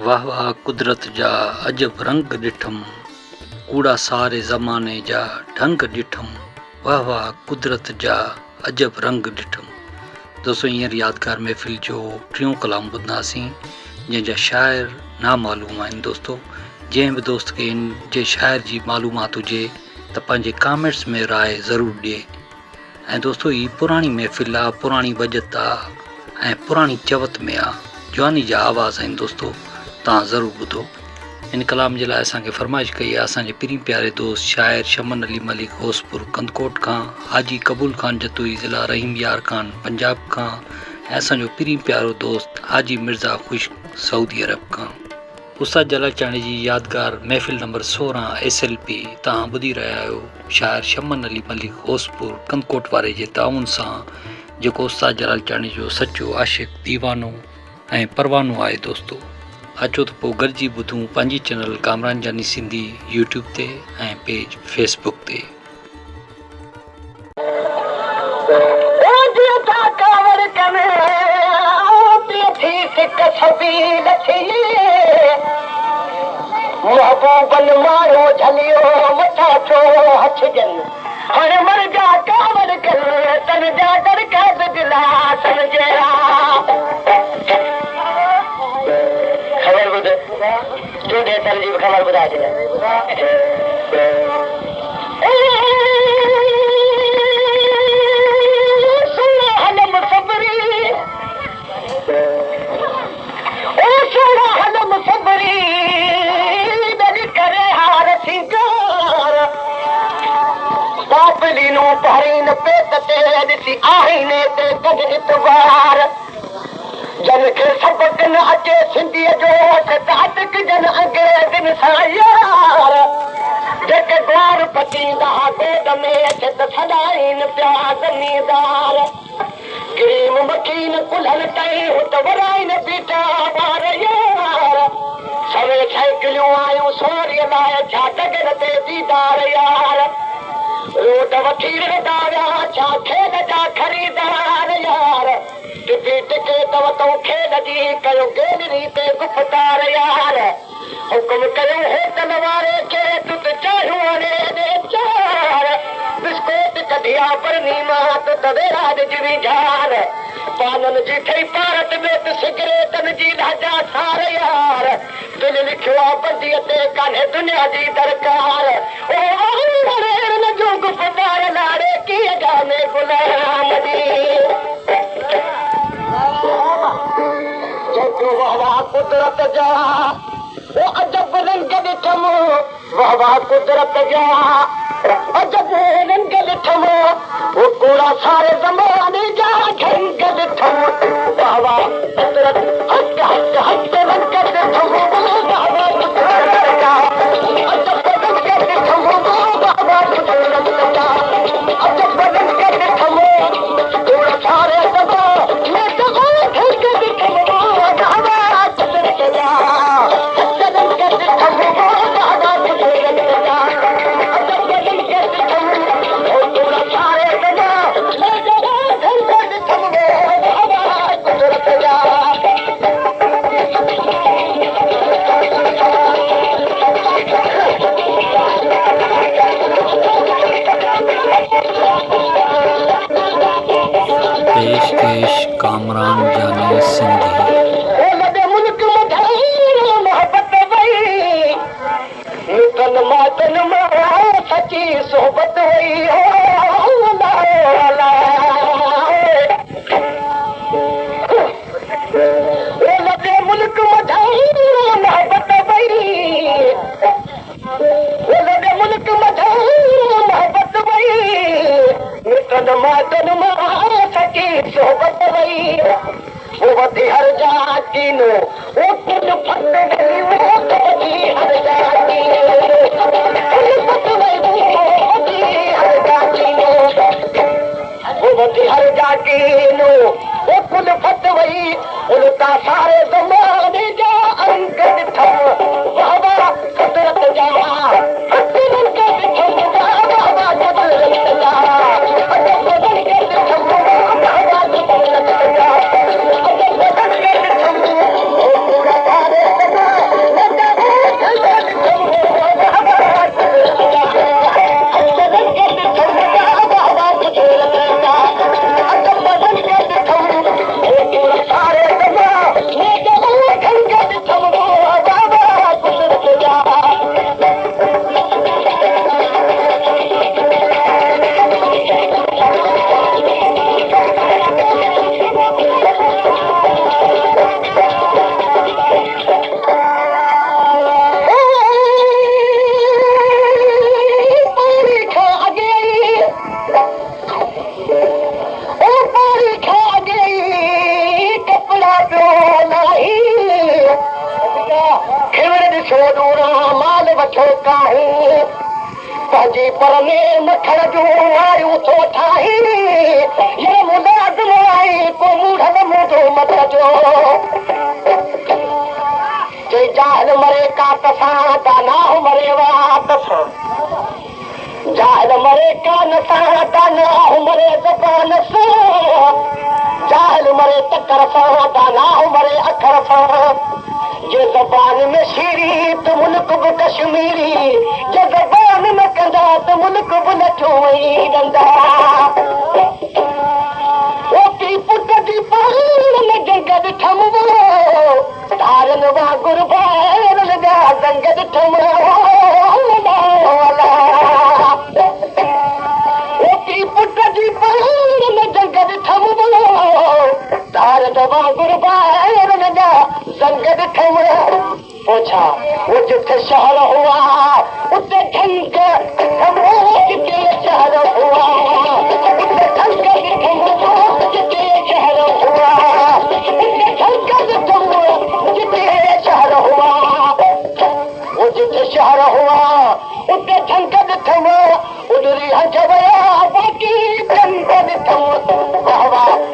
वाह वाह कुदरत जा अजब रंग ॾिठम, कूड़ा सारे ज़माने जा ढंग ॾिठम। वाह वाह कुदरत जा अजब रंग ॾिठम। दोस्तों हींअर यादगार महफ़िल जो टियों कलाम ॿुधंदासीं जंहिंजा शाइर नामालूम आहिनि। दोस्तों जंहिं बि दोस्त खे इन जे शाइर जी मालूमात हुजे त पंहिंजे कमेंट्स में राय ज़रूरु ॾिए। ऐं दोस्तों ही पुराणी महफ़िल आहे, पुराणी बजत आहे ऐं पुराणी चवत में आहे, जवानी जा आवाज़ आहिनि। दोस्तों तव्हां ज़रूरु ॿुधो। इन कलाम जे लाइ असांखे फरमाइश कई आहे असांजे पिरी प्यारे दोस्त शाइर शमन अली मलिक होसपुर कंदकोट खां, हाजी कबूल खान जतोई ज़िला रहीम यार खान पंजाब खां ऐं असांजो पिरी प्यारो दोस्त हाजी मिर्ज़ा ख़ुश सऊदी अरब खां। उस्ताद जलाल चाणी जी यादगार महफ़िल नंबर 16 SLP तव्हां ॿुधी रहिया आहियो शाइर शमन अली मलिक होसपुर कंदकोट वारे जे ताउन सां, जेको उस्ताद जलाल चाणी जो सचो आशिक़ दीवानो ऐं परवानो आहे। दोस्तों अचो त पोइ गॾिजी ॿुधूं पंहिंजी चैनल कामरान जानी सिंधी यूट्यूब ते ऐं पेज फेसबुक ते। महबूबन मारो झलियो मथा छो हथजन हर मर जा कावर कर तन जा डर का दिला समझया खबर बुध जो दे सर जी खबर बुधा दे सुना हलम सबरी ओ सुना हलम सबरी बापलीनो पहरीन पेट ते ॾिसी आईने ते गॾु इतवार जन खे सबक न अचे सिंधीअ जो अटक जन अंग्रेज़नि सां यार जेके द्वार पचींदा गोद में अचे त सदाईन पिया ज़मींदार क्रीम मकीन कुल्हनि ताईं हुत वराइन बीठा ॿार यार सवे साइकिलियूं आयूं सोरीअ लाइ छा डगर ते दीदार यार रोड वठी रहंदा विया छा खेल जा ख़रीदार यार टिपी टिके तव तो खेल जी कयो गैलरी ते गुफ़्तार यार हुकुम कयो होटल वारे खे तूं त चाहियो ॾे चार बिस्कुट कढिया परनी मां त वेराज जी झार पाननि जी ठही पारत में त सिगरेटनि जी लाजा सार यार दिल लिखियो आहे बंदीअ ते कान्हे दुनिया जी दरकार जो गुफ़्तार लाड़े कीअं जाने गुलाम जी वाह वाह कुदरत जा ओ अजब रंग ॾिठम वाह वाह कुदरत जा अजब रंग ॾिठम ओ कोड़ा सारे ज़माने जा ढंग ॾिठम वाह वाह कुदरत हट हट हट रंग ॾिठम वाह वाह कुदरत जा अजब रंग ॾिठम वाह वाह कुदरत जा अजब रंग ॾिठम कोड़ा सारे ज़माने जा ढंग ॾिठम वाह वाह कुदरत जा रंग ॾिठम वाह वाह कुदरत जा अजब रंग ॾिठम कोड़ा सारे ज़माने जा ढंग ॾिठम वाह वाह कुदरत जा पेशकेश कामरान जानी सिंधी। मुल्क में मोहब्बत वही मिटन मातन में सची सोहबत वही मुल्क में मोहब्बत वही मुल्क में मोहब्बत वही मिटन मातन में सची सोहबत वही हर जाती नो वो कुल फट गई वो कभी हर जाती हर जाती नो वो कुल फट वही उनका सारे ज़माने जा अंक ॾिठम वाह वाह कुदरत जा रंग ॾिठम वाह वाह कुदरत जा रंग ॾिठम वाह वाह कुदरत जा वठो ॾूरा माल वठो काहीं पंहिंजी पर में मखण जूं आयूं थो ठाही ये मुलाज़िम आई को मूढ़न मुंहिंजो मत जो जे जाहिल मरे कात सां दाना मरे वात सां जाहिल मरे कान सां दाना मरे ज़बान सां जाहिल मरे तकर सां दाना मरे अखर सां जे ज़बान में शीरी त मुल्क बि कश्मीरी जे ज़बान में कंदा त मुल्क बि नथो वई कंदा ओटी पुट जी पाण में जंग ॾिठम धारन वांगुर भाइरन जा जंग ॾिठम ओटी पुट जी पाण में जंग ॾिठम धारन वांगुर भाइरन जा जंग ॾिठम पोछा वो जिथे शहर हुआ उते ढंग जिते शहर हुआ उते ढंग ॾिठम जिते शहर हुआ उते ढंग ॾिठम जिते शहर हुआ वो जिथे शहर हुआ उते ढंग ॾिठम उॾरी हंज विया बाक़ी ढंग ॾिठम वाह वाह